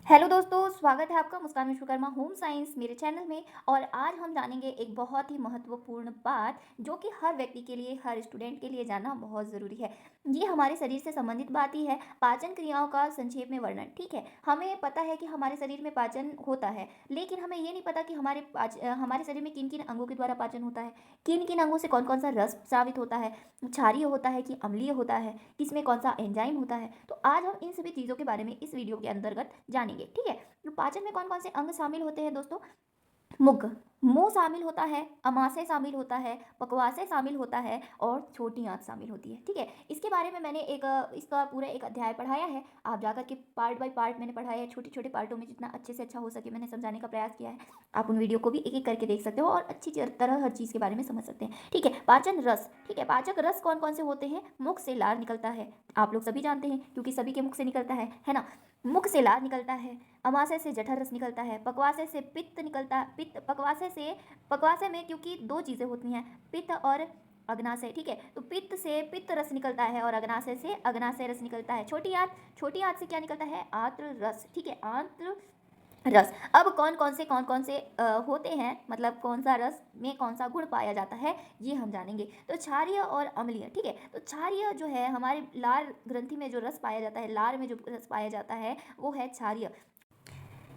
Hello दोस्तों, स्वागत है आपका मुस्कान विश्वकर्मा होम साइंस मेरे चैनल में। और आज हम जानेंगे एक बहुत ही महत्वपूर्ण बात जो कि हर व्यक्ति के लिए, हर स्टूडेंट के लिए जानना बहुत ज़रूरी है। ये हमारे शरीर से संबंधित बात ही है, पाचन क्रियाओं का संक्षेप में वर्णन। ठीक है, हमें पता है कि हमारे शरीर में पाचन होता है, लेकिन हमें ये नहीं पता कि हमारे शरीर में किन किन अंगों के द्वारा पाचन होता है, किन किन अंगों से कौन कौन सा रस स्रावित होता है, क्षारीय होता है कि अम्लीय होता है, किसमें कौन सा एंजाइम होता है। तो आज हम इन सभी चीज़ों के बारे में इस वीडियो के अंतर्गत जानेंगे। ठीक है, तो पाचन में कौन कौन से अंग शामिल होते हैं दोस्तों? मुख, मुंह शामिल होता है, अमाशय शामिल होता है, पक्वाशय शामिल होता है और छोटी आंत शामिल होती है। ठीक है, इसके बारे में मैंने इसका पूरा एक अध्याय पढ़ाया है। आप जाकर के पार्ट बाय पार्ट मैंने पढ़ाया है, छोटे छोटे पार्टों में जितना अच्छे से अच्छा हो सके मैंने समझाने का प्रयास किया है। आप उन वीडियो को भी एक एक करके देख सकते हो और अच्छी तरह हर चीज़ के बारे में समझ सकते हैं। ठीक है, पाचन रस। ठीक है, पाचक रस कौन कौन से होते हैं? मुख से लार निकलता है, आप लोग सभी जानते हैं क्योंकि सभी के मुख से निकलता है ना। मुख से लार निकलता है, अमाशय से जठर रस निकलता है, पक्वाशय से पित्त निकलता है। पक्वाशय में क्योंकि दो चीज़ें होती हैं, पित्त और अग्नाशय। ठीक है, तो पित्त से पित्त रस निकलता है और अग्नाशय से अग्नाशय रस निकलता है। छोटी आंत से क्या निकलता है? आंत्र रस। ठीक है, आंत्र रस। अब कौन कौन से होते हैं, मतलब कौन सा रस में कौन सा गुण पाया जाता है, ये हम जानेंगे। तो क्षारीय और अम्लीय। ठीक है, तो क्षारीय जो है हमारे लार ग्रंथि में जो रस पाया जाता है, लार में जो रस पाया जाता है वो है क्षारीय।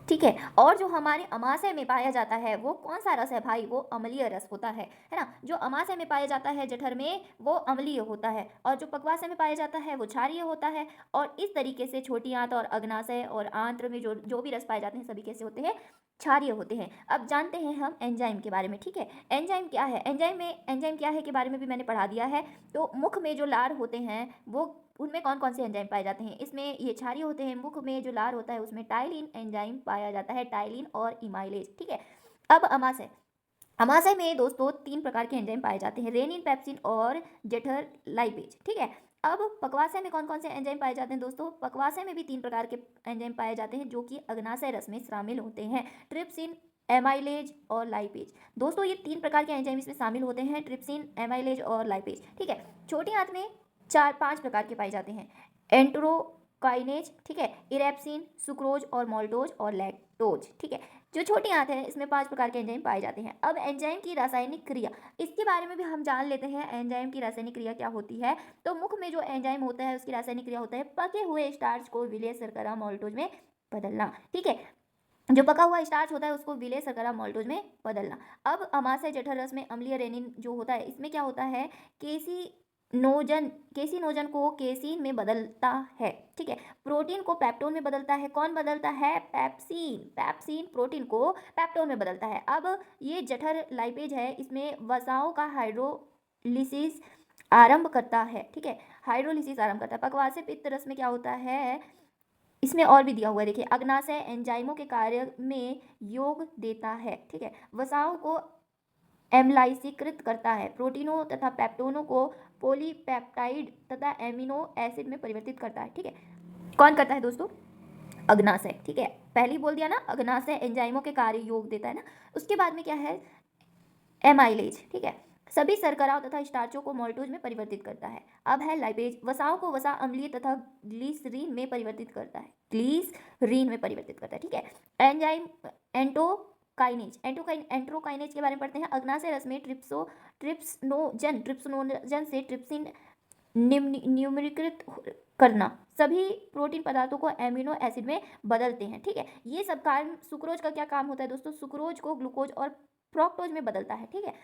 ठीक है, और जो हमारे अमाशय में पाया जाता है वो कौन सा रस है भाई? वो अम्लीय रस होता है ना। जो अमाशय में पाया जाता है जठर में वो अम्लीय होता है, और जो पक्वाशय में पाया जाता है वो क्षारीय होता है। और इस तरीके से छोटी आंत और अग्नाशय और आंत्र में जो जो भी रस पाए जाते हैं सभी कैसे होते हैं? क्षारीय होते हैं। अब जानते हैं हम एंजाइम के बारे में। ठीक है, एंजाइम क्या है? एंजाइम क्या है के बारे में भी मैंने पढ़ा दिया है। तो मुख में जो लार होते हैं वो, उनमें कौन कौन से एंजाइम पाए जाते हैं? इसमें ये क्षारीय होते हैं। मुख में जो लार होता है उसमें टाइलिन एंजाइम पाया जाता है, टाइलिन और इमाइलेज। ठीक है, अब अमाशय। अमाशय में दोस्तों तीन प्रकार के एंजाइम पाए जाते हैं, रेनिन, पेप्सिन और जेठर लाइपेज। ठीक है, अब पक्वाशय में कौन कौन से एंजाइम पाए जाते हैं दोस्तों? पक्वाशय में भी तीन प्रकार के एंजाइम पाए जाते हैं जो कि अग्नाशय रस में शामिल होते हैं, ट्रिप्सिन, एमाइलेज और लाइपेज। दोस्तों ये तीन प्रकार के एंजाइम इसमें शामिल होते हैं, ट्रिप्सिन, एमाइलेज और लाइपेज। ठीक है, छोटी आंत में चार पांच प्रकार के पाए जाते हैं, एंट्रोकाइनेज। ठीक है, इरेप्सिन, सुक्रोज और मोल्टोज और लैक्टोज। ठीक है, जो छोटी आंत है इसमें पांच प्रकार के एंजाइम पाए जाते हैं। अब एंजाइम की रासायनिक क्रिया, इसके बारे में भी हम जान लेते हैं। एंजाइम की रासायनिक क्रिया क्या होती है? तो मुख में जो एंजाइम होता है उसकी रासायनिक क्रिया होता है पके हुए स्टार्च को विलेय शर्करा मोल्टोज में बदलना। ठीक है, जो पका हुआ स्टार्च होता है उसको विलेय शर्करा मोल्टोज में बदलना। अब अमाशय जठर रस में अम्लीय रेनिन जो होता है इसमें क्या होता है? केसीनोजन को केसीन में बदलता है। ठीक है, प्रोटीन को पेप्टोन में बदलता है। कौन बदलता है? पेप्सिन प्रोटीन को पेप्टोन में बदलता है। अब ये जठर लाइपेज है, इसमें वसाओं का हाइड्रोलिसिस आरंभ करता है। ठीक है, हाइड्रोलिसिस आरंभ करता है। पक्वाशय पित्त रस में क्या होता है? इसमें और भी दिया हुआ है, देखिए, अग्नाशय एंजाइमों के कार्य में योग देता है। ठीक है, वसाओं को एम्लाइसीकृत करता है, प्रोटीनों तथा पेप्टोनों को पॉलीपेप्टाइड तथा एमिनो एसिड में परिवर्तित करता है। ठीक है, कौन करता है दोस्तों? अग्नाशय। ठीक है, पहले ही बोल दिया ना, अग्नाशय एंजाइमों के कार्य योग देता है ना। उसके बाद में क्या है? एमाइलेज। ठीक है, सभी शर्कराओं तथा स्टार्चों को मोल्टोज में परिवर्तित करता है। अब है लाइपेज, वसाओं को वसा अम्लीय तथा ग्लिसरीन में परिवर्तित करता है, ठीक है, एंजाइम एंट्रोकाइनेज के बारे में पढ़ते हैं। अग्नाशय रस में ट्रिप्सनोजन से ट्रिप्सिन न्यूमेरीकृत करना, सभी प्रोटीन पदार्थों को एमिनो एसिड में बदलते हैं। ठीक है, ये सब कार्य सुक्रोज का क्या काम होता है दोस्तों? सुक्रोज को ग्लूकोज और फ्रक्टोज में बदलता है। ठीक है,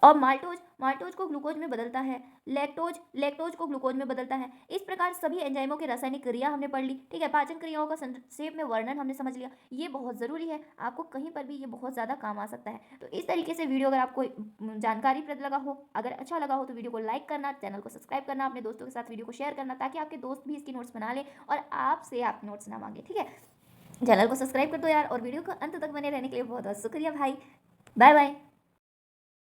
और माल्टोज को ग्लूकोज में बदलता है, लैक्टोज को ग्लूकोज में बदलता है। इस प्रकार सभी एंजाइमों की रासायनिक क्रिया हमने पढ़ ली। ठीक है, पाचन क्रियाओं का संक्षेप में वर्णन हमने समझ लिया। ये बहुत ज़रूरी है, आपको कहीं पर भी ये बहुत ज़्यादा काम आ सकता है। तो इस तरीके से वीडियो अगर आपको जानकारीप्रद लगा हो, अगर अच्छा लगा हो तो वीडियो को लाइक करना, चैनल को सब्सक्राइब करना, अपने दोस्तों के साथ वीडियो को शेयर करना ताकि आपके दोस्त भी इसकी नोट्स बना ले और आपसे आपके नोट्स ना मांगे। ठीक है, चैनल को सब्सक्राइब कर दो यार, और वीडियो को अंत तक बने रहने के लिए बहुत बहुत शुक्रिया भाई। Bye bye.